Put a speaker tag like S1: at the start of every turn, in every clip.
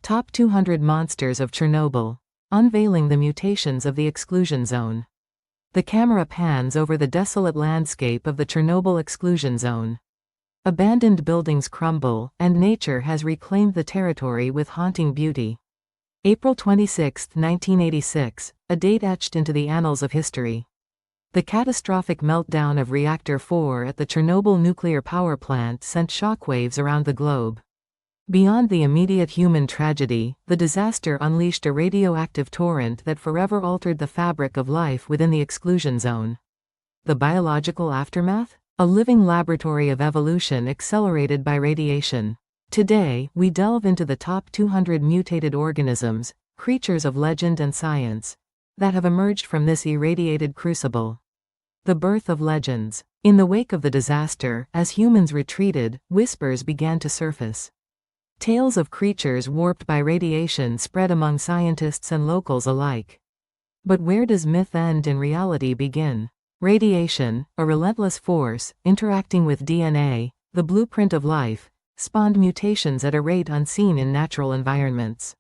S1: Top 200 Monsters of Chernobyl. Unveiling the mutations of the exclusion zone. The camera pans over the desolate landscape of the Chernobyl exclusion zone. Abandoned buildings crumble, and nature has reclaimed the territory with haunting beauty. April 26, 1986, a date etched into the annals of history. The catastrophic meltdown of Reactor 4 at the Chernobyl nuclear power plant sent shockwaves around the globe. Beyond the immediate human tragedy, the disaster unleashed a radioactive torrent that forever altered the fabric of life within the exclusion zone. The biological aftermath? A living laboratory of evolution accelerated by radiation. Today, we delve into the top 200 mutated organisms, creatures of legend and science, that have emerged from this irradiated crucible. The birth of legends. In the wake of the disaster, as humans retreated, whispers began to surface. Tales of creatures warped by radiation spread among scientists and locals alike. But where does myth end and reality begin? Radiation, a relentless force, interacting with DNA, the blueprint of life, spawned mutations at a rate unseen in natural environments.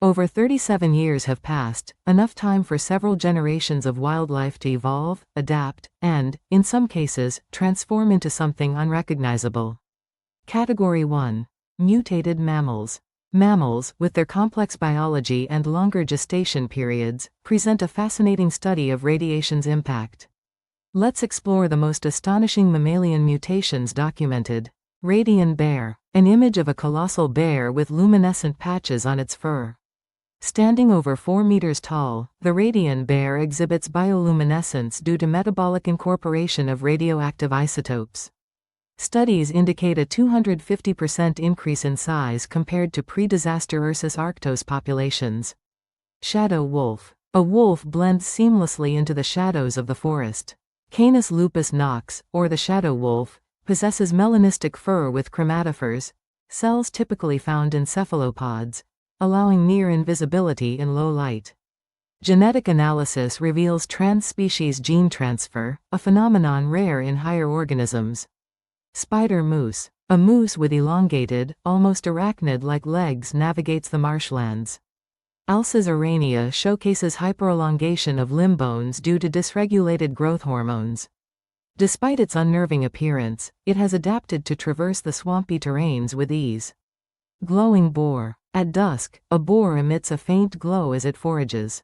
S1: Over 37 years have passed, enough time for several generations of wildlife to evolve, adapt, and, in some cases, transform into something unrecognizable. Category 1. Mutated mammals. Mammals, with their complex biology and longer gestation periods, present a fascinating study of radiation's impact. Let's explore the most astonishing mammalian mutations documented. Radian bear. An image of a colossal bear with luminescent patches on its fur. Standing over 4 meters tall, the radian bear exhibits bioluminescence due to metabolic incorporation of radioactive isotopes. Studies indicate a 250% increase in size compared to pre-disaster Ursus arctos populations. Shadow wolf. A wolf blends seamlessly into the shadows of the forest. Canis lupus nox, or the shadow wolf, possesses melanistic fur with chromatophores, cells typically found in cephalopods, allowing near invisibility in low light. Genetic analysis reveals trans-species gene transfer, a phenomenon rare in higher organisms. Spider moose. A moose with elongated, almost arachnid-like legs navigates the marshlands. Alces arania showcases hyperelongation of limb bones due to dysregulated growth hormones. Despite its unnerving appearance, it has adapted to traverse the swampy terrains with ease. Glowing boar. At dusk, a boar emits a faint glow as it forages.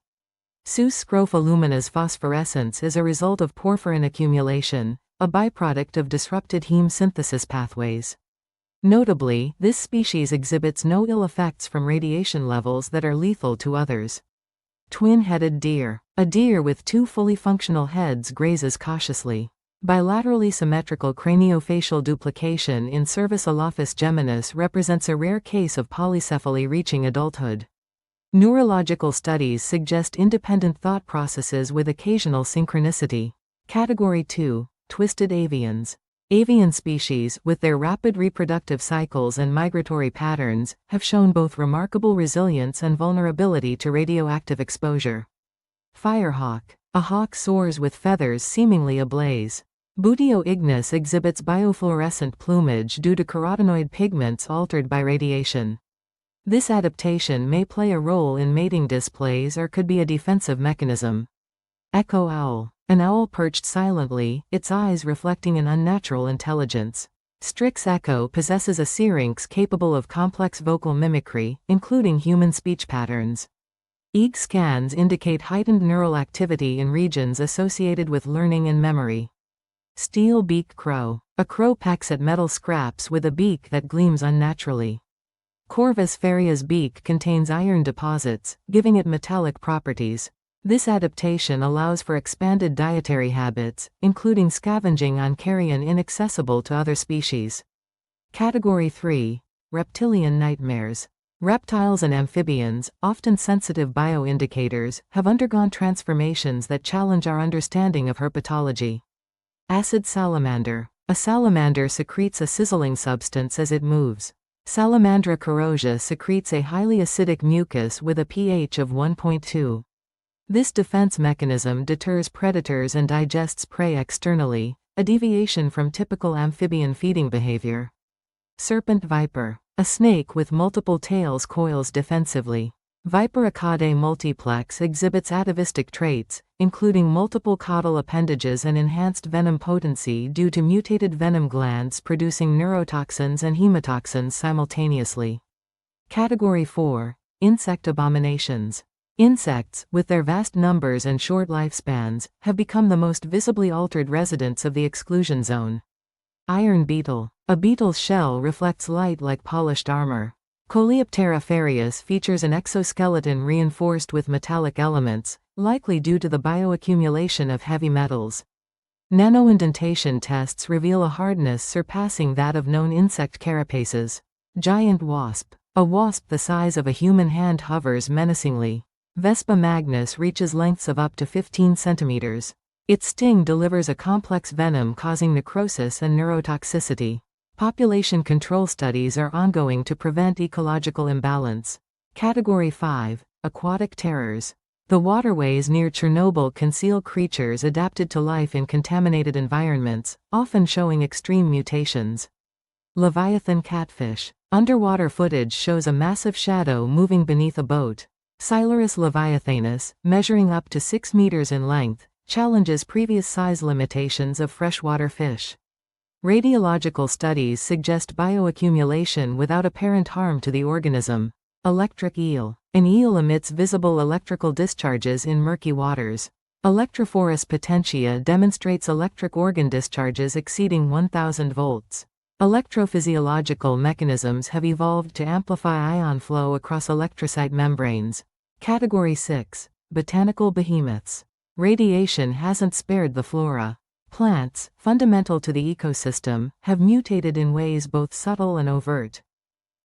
S1: Sus scropholumina's phosphorescence is a result of porphyrin accumulation, a byproduct of disrupted heme synthesis pathways. Notably, this species exhibits no ill effects from radiation levels that are lethal to others. Twin-headed deer. A deer with 2 fully functional heads grazes cautiously. Bilaterally symmetrical craniofacial duplication in Cervus elaphus geminis represents a rare case of polycephaly reaching adulthood. Neurological studies suggest independent thought processes with occasional synchronicity. Category 2. Twisted avians. Avian species, with their rapid reproductive cycles and migratory patterns, have shown both remarkable resilience and vulnerability to radioactive exposure. Firehawk. A hawk soars with feathers seemingly ablaze. Buteo ignis exhibits biofluorescent plumage due to carotenoid pigments altered by radiation. This adaptation may play a role in mating displays or could be a defensive mechanism. Echo owl. An owl perched silently, its eyes reflecting an unnatural intelligence. Strix echo possesses a syrinx capable of complex vocal mimicry, including human speech patterns. EEG scans indicate heightened neural activity in regions associated with learning and memory. Steel-beaked crow. A crow pecks at metal scraps with a beak that gleams unnaturally. Corvus feria's beak contains iron deposits, giving it metallic properties. This adaptation allows for expanded dietary habits, including scavenging on carrion inaccessible to other species. Category 3. Reptilian nightmares. Reptiles and amphibians, often sensitive bioindicators, have undergone transformations that challenge our understanding of herpetology. Acid salamander. A salamander secretes a sizzling substance as it moves. Salamandra corosia secretes a highly acidic mucus with a pH of 1.2. This defense mechanism deters predators and digests prey externally, a deviation from typical amphibian feeding behavior. Serpent viper. A snake with multiple tails coils defensively. Viperacadae multiplex exhibits atavistic traits, including multiple caudal appendages and enhanced venom potency due to mutated venom glands producing neurotoxins and hemotoxins simultaneously. Category 4. Insect abominations. Insects, with their vast numbers and short lifespans, have become the most visibly altered residents of the exclusion zone. Iron beetle. A beetle's shell reflects light like polished armor. Coleoptera farius features an exoskeleton reinforced with metallic elements, likely due to the bioaccumulation of heavy metals. Nanoindentation tests reveal a hardness surpassing that of known insect carapaces. Giant wasp. A wasp the size of a human hand hovers menacingly. Vespa magnus reaches lengths of up to 15 centimeters. Its sting delivers a complex venom causing necrosis and neurotoxicity. Population control studies are ongoing to prevent ecological imbalance. Category 5. Aquatic terrors. The waterways near Chernobyl conceal creatures adapted to life in contaminated environments, often showing extreme mutations. Leviathan catfish. Underwater footage shows a massive shadow moving beneath a boat. Silurus leviathanus, measuring up to 6 meters in length, challenges previous size limitations of freshwater fish. Radiological studies suggest bioaccumulation without apparent harm to the organism. Electric eel. An eel emits visible electrical discharges in murky waters. Electrophorus potentia demonstrates electric organ discharges exceeding 1000 volts. Electrophysiological mechanisms have evolved to amplify ion flow across electrocyte membranes. Category 6. Botanical behemoths. Radiation hasn't spared the flora. Plants, fundamental to the ecosystem, have mutated in ways both subtle and overt.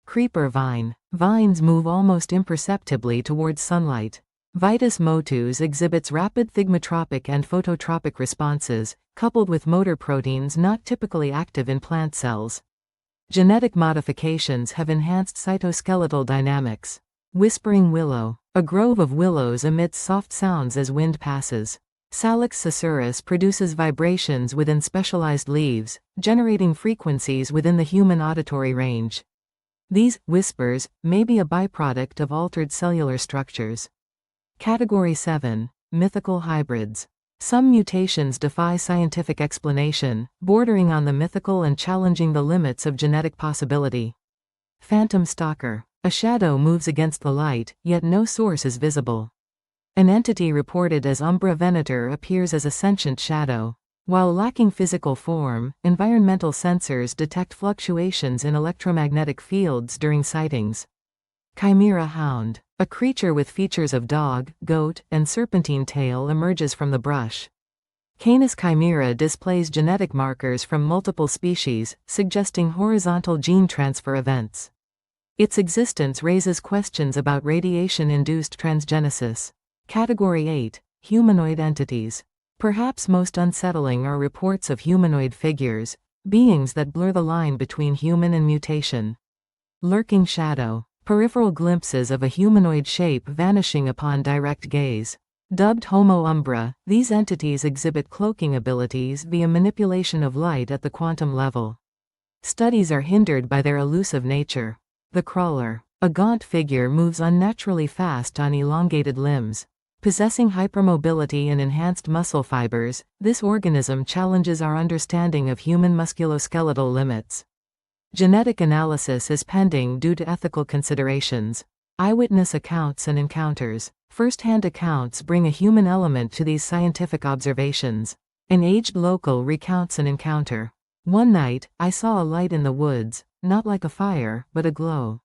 S1: Creeper vine. Vines move almost imperceptibly towards sunlight. Vitis motus exhibits rapid thigmotropic and phototropic responses, coupled with motor proteins not typically active in plant cells. Genetic modifications have enhanced cytoskeletal dynamics. Whispering willow. A grove of willows emits soft sounds as wind passes. Salix susurrus produces vibrations within specialized leaves, generating frequencies within the human auditory range. These whispers may be a byproduct of altered cellular structures. Category 7. Mythical hybrids. Some mutations defy scientific explanation, bordering on the mythical and challenging the limits of genetic possibility. Phantom stalker. A shadow moves against the light, yet no source is visible. An entity reported as Umbra Venator appears as a sentient shadow. While lacking physical form, environmental sensors detect fluctuations in electromagnetic fields during sightings. Chimera hound. A creature with features of dog, goat, and serpentine tail emerges from the brush. Canis chimera displays genetic markers from multiple species, suggesting horizontal gene transfer events. Its existence raises questions about radiation-induced transgenesis. Category 8. Humanoid entities. Perhaps most unsettling are reports of humanoid figures, beings that blur the line between human and mutation. Lurking shadow. Peripheral glimpses of a humanoid shape vanishing upon direct gaze. Dubbed Homo Umbra, these entities exhibit cloaking abilities via manipulation of light at the quantum level. Studies are hindered by their elusive nature. The crawler. A gaunt figure moves unnaturally fast on elongated limbs. Possessing hypermobility and enhanced muscle fibers, this organism challenges our understanding of human musculoskeletal limits. Genetic analysis is pending due to ethical considerations. Eyewitness accounts and encounters. First-hand accounts bring a human element to these scientific observations. An aged local recounts an encounter. One night, I saw a light in the woods, not like a fire, but a glow.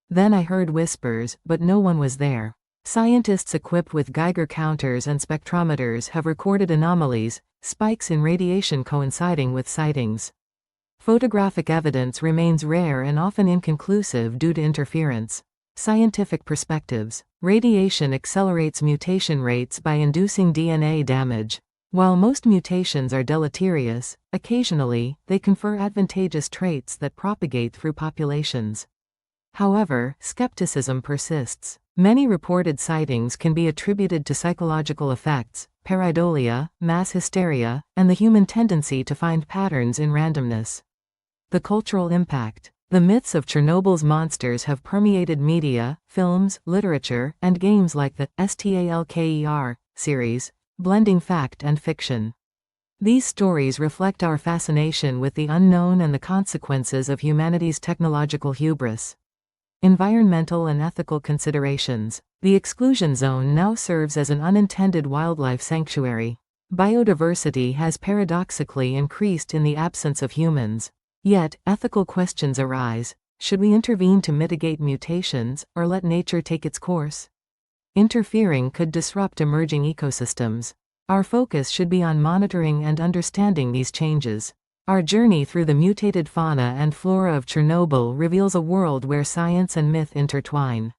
S1: Then I heard whispers, but no one was there. Scientists equipped with Geiger counters and spectrometers have recorded anomalies, spikes in radiation coinciding with sightings. Photographic evidence remains rare and often inconclusive due to interference. Scientific perspectives. Radiation accelerates mutation rates by inducing DNA damage. While most mutations are deleterious, occasionally, they confer advantageous traits that propagate through populations. However, skepticism persists. Many reported sightings can be attributed to psychological effects, pareidolia, mass hysteria, and the human tendency to find patterns in randomness. The cultural impact. The myths of Chernobyl's monsters have permeated media, films, literature, and games like the Stalker series, blending fact and fiction. These stories reflect our fascination with the unknown and the consequences of humanity's technological hubris. Environmental and ethical considerations. The exclusion zone now serves as an unintended wildlife sanctuary. Biodiversity has paradoxically increased in the absence of humans. Yet, ethical questions arise. Should we intervene to mitigate mutations, or let nature take its course? Interfering could disrupt emerging ecosystems. Our focus should be on monitoring and understanding these changes. Our journey through the mutated fauna and flora of Chernobyl reveals a world where science and myth intertwine.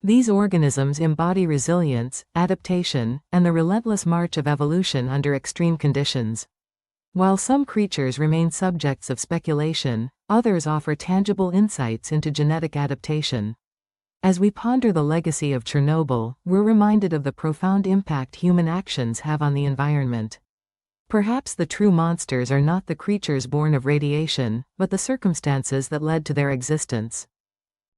S1: These organisms embody resilience, adaptation, and the relentless march of evolution under extreme conditions. While some creatures remain subjects of speculation, others offer tangible insights into genetic adaptation. As we ponder the legacy of Chernobyl, we're reminded of the profound impact human actions have on the environment. Perhaps the true monsters are not the creatures born of radiation, but the circumstances that led to their existence.